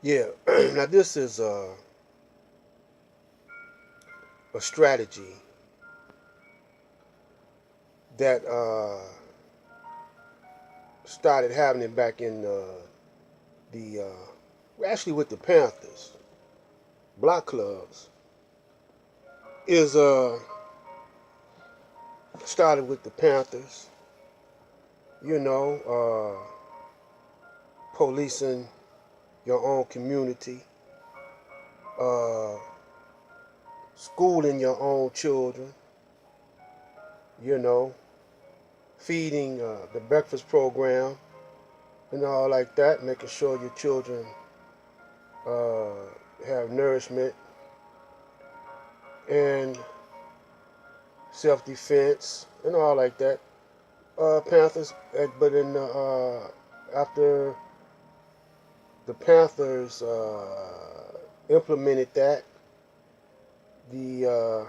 Yeah. Now this is a strategy that started happening back in the actually with the Panthers block clubs is started with the Panthers. You know, policing your own community, uh, schooling your own children. You know, feeding the breakfast program and all like that, making sure your children uh, have nourishment and self-defense and all like that. Panthers, but in after the Panthers implemented that, the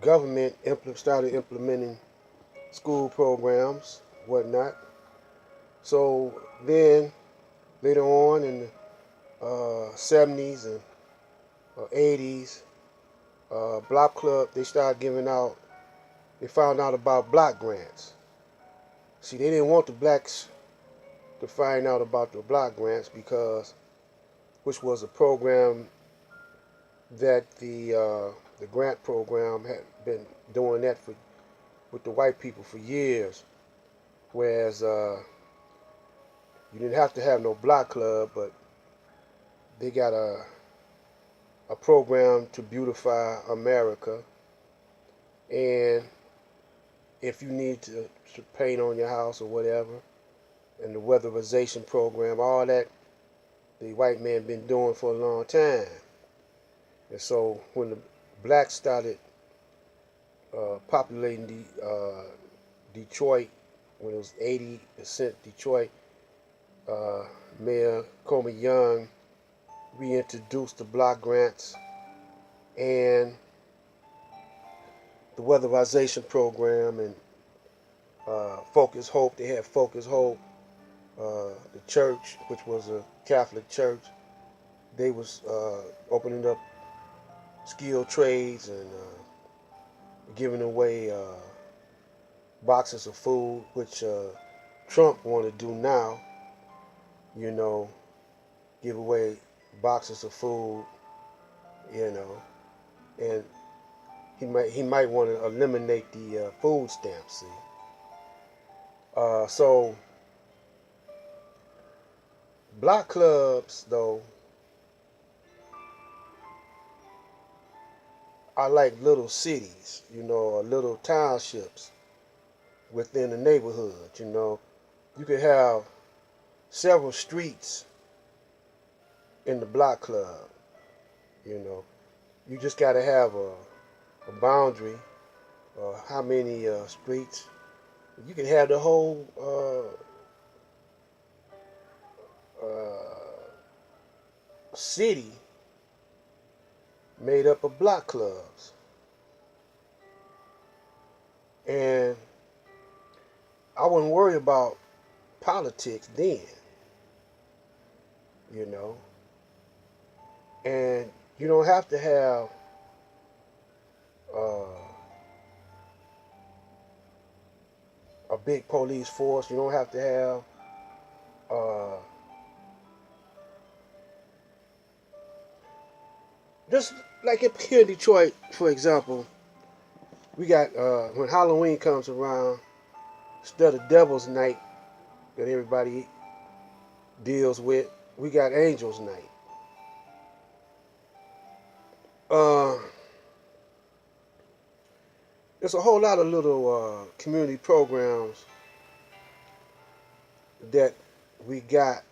government started implementing school programs, whatnot. So then later on in the 70s and 80s, Block Club, they started giving out, they found out about block grants. See, they didn't want the blacks to find out about the block grants because, which was a program that the grant program had been doing that for with the white people for years. Whereas you didn't have to have no block club, but they got a program to beautify America. And if you need to paint on your house or whatever, and the weatherization program, all that the white man been doing for a long time. And so when the blacks started populating Detroit, when it was 80% Detroit, uh, Mayor Coleman Young reintroduced the block grants and the weatherization program and Focus Hope. They had Focus Hope, the church, which was a Catholic church. They was opening up skilled trades and giving away boxes of food, which Trump want to do now. You know, give away boxes of food. You know, and he might want to eliminate the food stamps. See, so block clubs though are like little cities. You know, or little townships within the neighborhood. You know, you could have several streets in the block club. You know, you just got to have a boundary. How many streets? You can have the whole city made up of block clubs, and I wouldn't worry about politics then. You know, and you don't have to have uh, a big police force. You don't have to have uh, just like here in Detroit, for example. We got when Halloween comes around, instead of Devil's Night that everybody deals with, we got Angels Night. Uh, there's a whole lot of little community programs that we got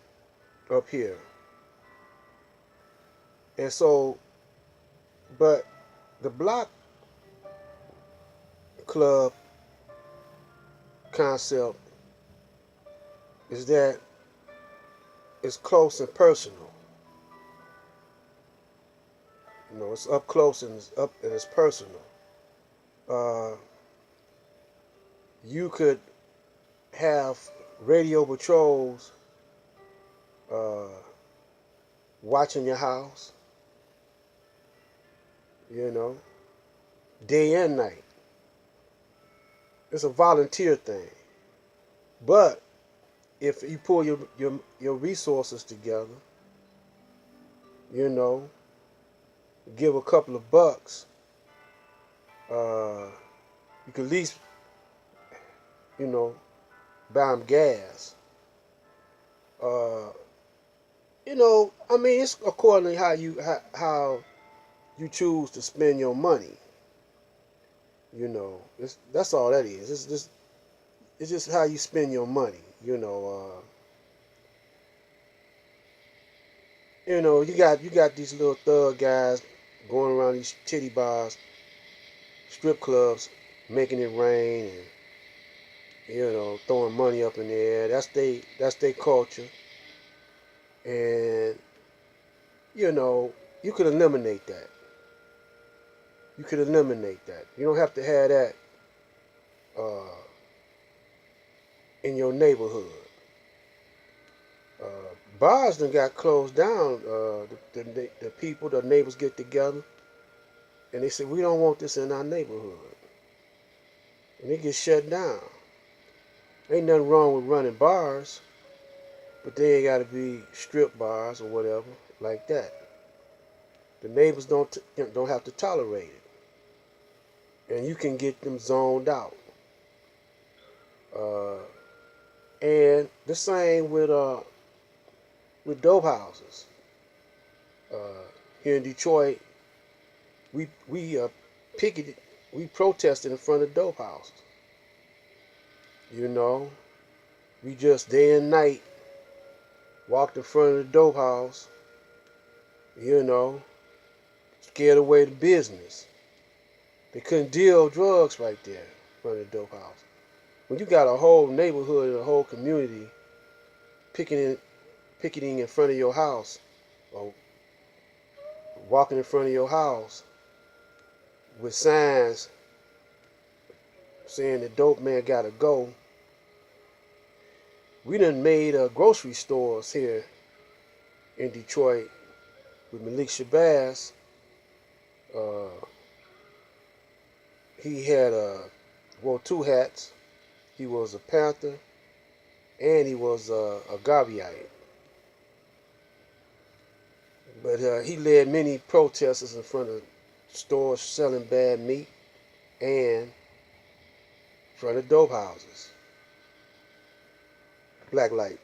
up here, and so, but the block club concept is that it's close and personal. You know, it's up close and it's personal. Uh, you could have radio patrols uh, watching your house, you know, day and night. It's a volunteer thing. But if you pull your resources together, you know, give a couple of bucks, you can at least, you know, buy them gas. Uh, I mean, it's according to how you choose to spend your money. That's all that is. It's just how you spend your money. You got these little thug guys going around these titty bars, strip clubs, making it rain, and throwing money up in the air. That's they culture, and you know you could eliminate that. You could eliminate that. You don't have to have that uh, in your neighborhood. Bars done got closed down. The neighbors get together, and they say we don't want this in our neighborhood, and it gets shut down. Ain't nothing wrong with running bars, but they ain't got to be strip bars or whatever like that. The neighbors don't have to tolerate it, and you can get them zoned out. Uh, and the same with dope houses. Uh, Here in Detroit, we picketed, we protested in front of dope houses. You know, we just day and night walked in front of the dope house. You know, scared away the business. They couldn't deal drugs right there in front of the dope house. When you got a whole neighborhood and a whole community picketing in front of your house or walking in front of your house with signs saying the dope man gotta go. We done made grocery stores here in Detroit with Malik Shabazz. Uh, he had wore two hats. He was a Panther and he was a Garveyite. But he led many protesters in front of stores selling bad meat and in front of dope houses. Black light.